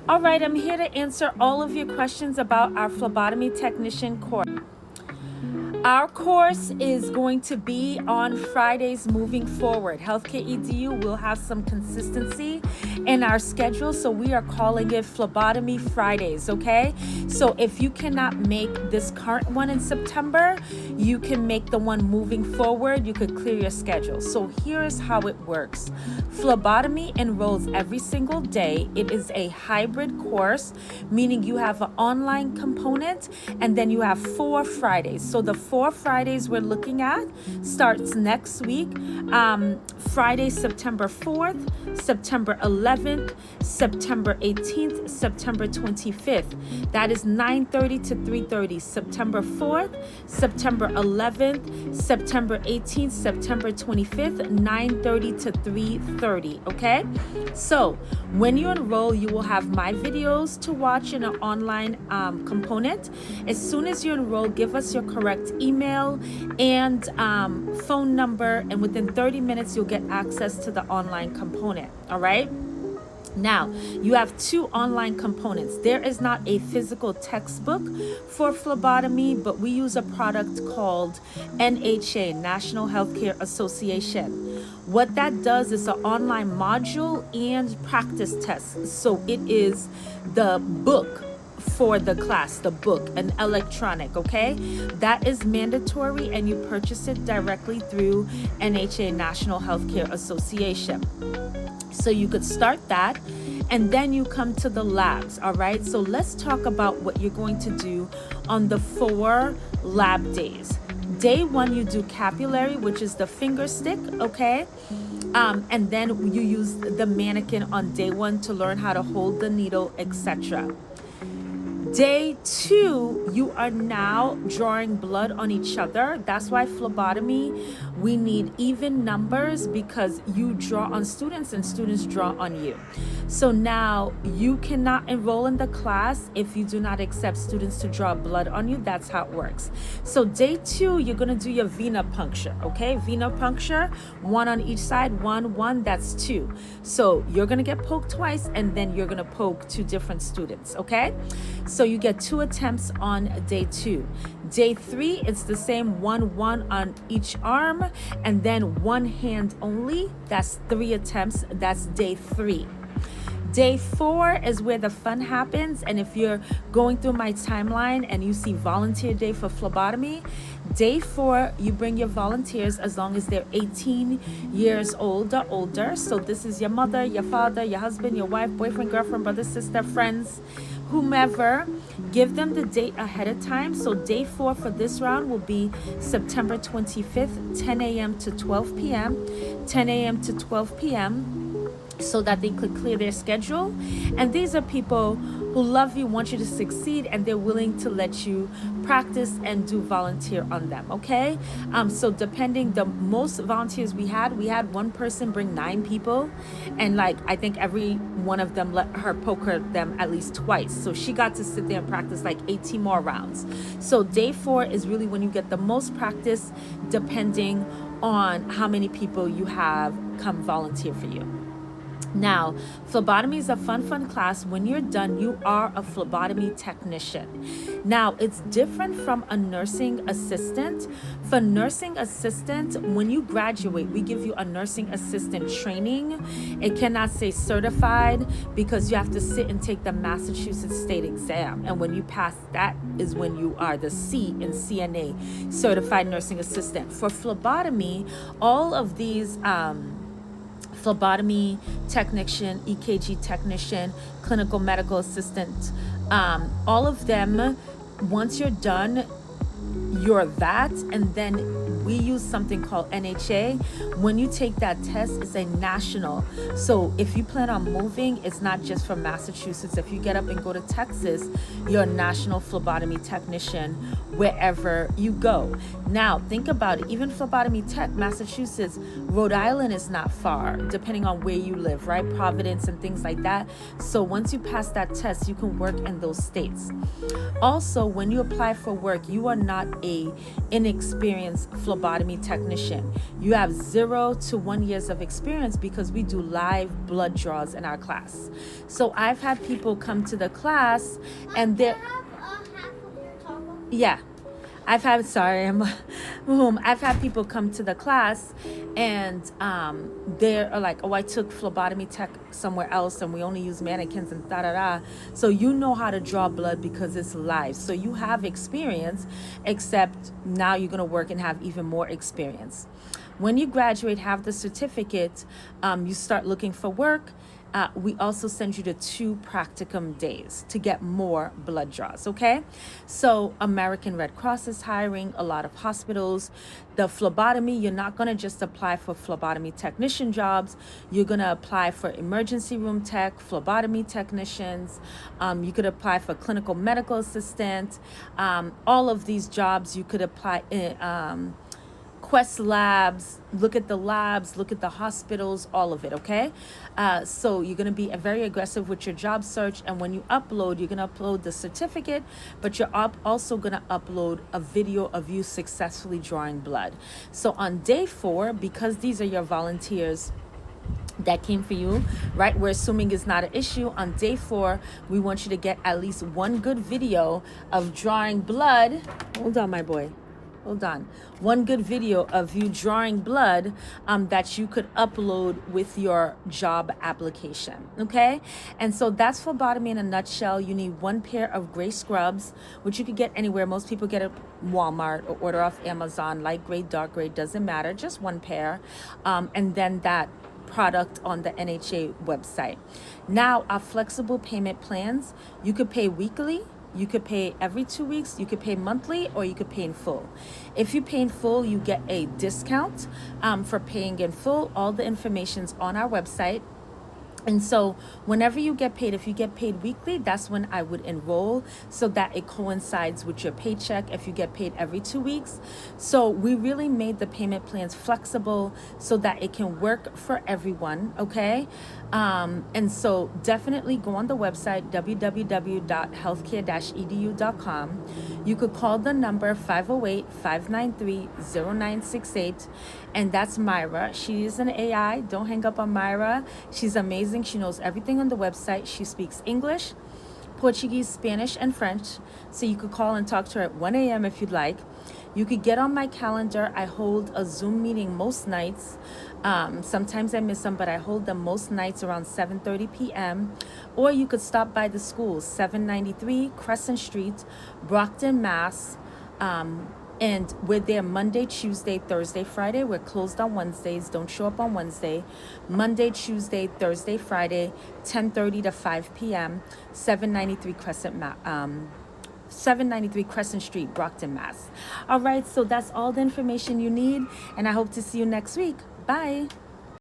All right, I'm here to answer all of your questions about our phlebotomy technician course. Our course is going to be on Fridays moving forward. Healthcare-Edu will have some consistency in our schedule, so we are calling it Phlebotomy Fridays, okay? So if you cannot make this current one in September, you can make the one moving forward. You could clear your schedule. So here is how it works. Phlebotomy enrolls every single day. It is a hybrid course, meaning you have an online component and then you have 4 Fridays. So the 4 Fridays we're looking at starts next week, Friday, September 4th, September 11th, September 18th, September 25th. That is 9:30 to 3:30. September 4th, September 11th, September 18th, September 25th, 9:30 to 3:30. Okay? So when you enroll, you will have my videos to watch in an online component. As soon as you enroll, give us your correct email and phone number, and within 30 minutes you'll get access to the online component. All right? Now, you have 2 online components. There is not a physical textbook for phlebotomy, but we use a product called NHA, National Healthcare Association. What that does is an online module and practice test. So it is the book for the class, the book, an electronic, okay? That is mandatory, and you purchase it directly through NHA, National Healthcare Association. So you could start that, and then you come to the labs, all right? So let's talk about what you're going to do on the 4 lab days. Day 1, you do capillary, which is the finger stick, okay? And then you use the mannequin on day 1 to learn how to hold the needle, etc. Day 2, you are now drawing blood on each other. That's why phlebotomy, we need even numbers, because you draw on students and students draw on you. So now you cannot enroll in the class if you do not accept students to draw blood on you. That's how it works. So day 2, you're going to do your venipuncture, okay? Venipuncture, 1 on each side, 1, 1, that's 2. So you're going to get poked twice, and then you're going to poke 2 different students, okay? So you get 2 attempts on day 2. Day 3, it's the same 1, 1 on each arm, and then 1 hand only. That's 3 attempts. That's day 3. Day 4 is where the fun happens, and if you're going through my timeline and you see volunteer day for phlebotomy, day 4, you bring your volunteers as long as they're 18 years old or older. So this is your mother, your father, your husband, your wife, boyfriend, girlfriend, brother, sister, friends, whomever. Give them the date ahead of time. So day 4 for this round will be September 25th, 10 a.m. to 12 p.m., 10 a.m. to 12 p.m., so that they could clear their schedule. And these are people who love you, want you to succeed, and they're willing to let you practice and do volunteer on them, okay? So depending, the most volunteers we had 1 person bring 9 people, and like I think every one of them let her poke them at least twice. So she got to sit there and practice like 18 more rounds. So day 4 is really when you get the most practice, depending on how many people you have come volunteer for you. Now, phlebotomy is a fun class. When you're done, you are a phlebotomy technician. Now, it's different from a nursing assistant. For nursing assistant, when you graduate, we give you a nursing assistant training. It cannot say certified, because you have to sit and take the Massachusetts state exam. And when you pass that is when you are the C in CNA, certified nursing assistant. For phlebotomy, all of these phlebotomy technician, EKG technician, clinical medical assistant, all of them, once you're done, you're that, and then we use something called NHA. When you take that test, it's a national. So if you plan on moving, it's not just from Massachusetts. If you get up and go to Texas, you're a national phlebotomy technician wherever you go. Now, think about it. Even phlebotomy tech, Massachusetts, Rhode Island is not far, depending on where you live, right? Providence and things like that. So once you pass that test, you can work in those states. Also, when you apply for work, you are not a inexperienced phlebotomy technician. You have 0 to 1 years of experience because we do live blood draws in our class. So I've had people come to the class and they're yeah. I've had people come to the class and they're like, oh, I took phlebotomy tech somewhere else and we only use mannequins and da-da-da. So you know how to draw blood because it's live. So you have experience, except now you're going to work and have even more experience. When you graduate, have the certificate, you start looking for work. We also send you to 2 practicum days to get more blood draws, okay? So American Red Cross is hiring, a lot of hospitals. The phlebotomy, you're not going to just apply for phlebotomy technician jobs. You're going to apply for emergency room tech, phlebotomy technicians. You could apply for clinical medical assistant. All of these jobs you could apply Quest Labs, look at the labs, look at the hospitals, all of it, okay? So you're going to be very aggressive with your job search, and when you upload, you're going to upload the certificate, but you're also going to upload a video of you successfully drawing blood. So on day 4, because these are your volunteers that came for you, right? We're assuming it's not an issue. On day 4, we want you to get at least 1 good video of drawing blood. Hold on, my boy. Hold on. 1 good video of you drawing blood that you could upload with your job application, okay? And so that's phlebotomy in a nutshell. You need 1 pair of gray scrubs, which you could get anywhere. Most people get at Walmart or order off Amazon. Light gray, dark gray, doesn't matter. Just 1 pair. And then that product on the NHA website. Now, our flexible payment plans, you could pay weekly. You could pay every 2 weeks, you could pay monthly, or you could pay in full. If you pay in full, you get a discount for paying in full. All the information's on our website. And so whenever you get paid, if you get paid weekly, that's when I would enroll so that it coincides with your paycheck if you get paid every 2 weeks. So we really made the payment plans flexible so that it can work for everyone, okay? And so definitely go on the website, www.healthcare-edu.com. You could call the number 508-593-0968. And that's Myra. She is an AI. Don't hang up on Myra. She's amazing. She knows everything on the website. She speaks English, Portuguese, Spanish, and French. So you could call and talk to her at 1 a.m. if you'd like. You could get on my calendar. I hold a Zoom meeting most nights. Sometimes I miss them, but I hold them most nights around 7:30 p.m. Or you could stop by the school, 793 Crescent Street, Brockton, Mass. And we're there Monday, Tuesday, Thursday, Friday. We're closed on Wednesdays. Don't show up on Wednesday. Monday, Tuesday, Thursday, Friday, 10:30 to 5 p.m. 793 Crescent Street, Brockton, Mass. All right, so that's all the information you need, and I hope to see you next week. Bye.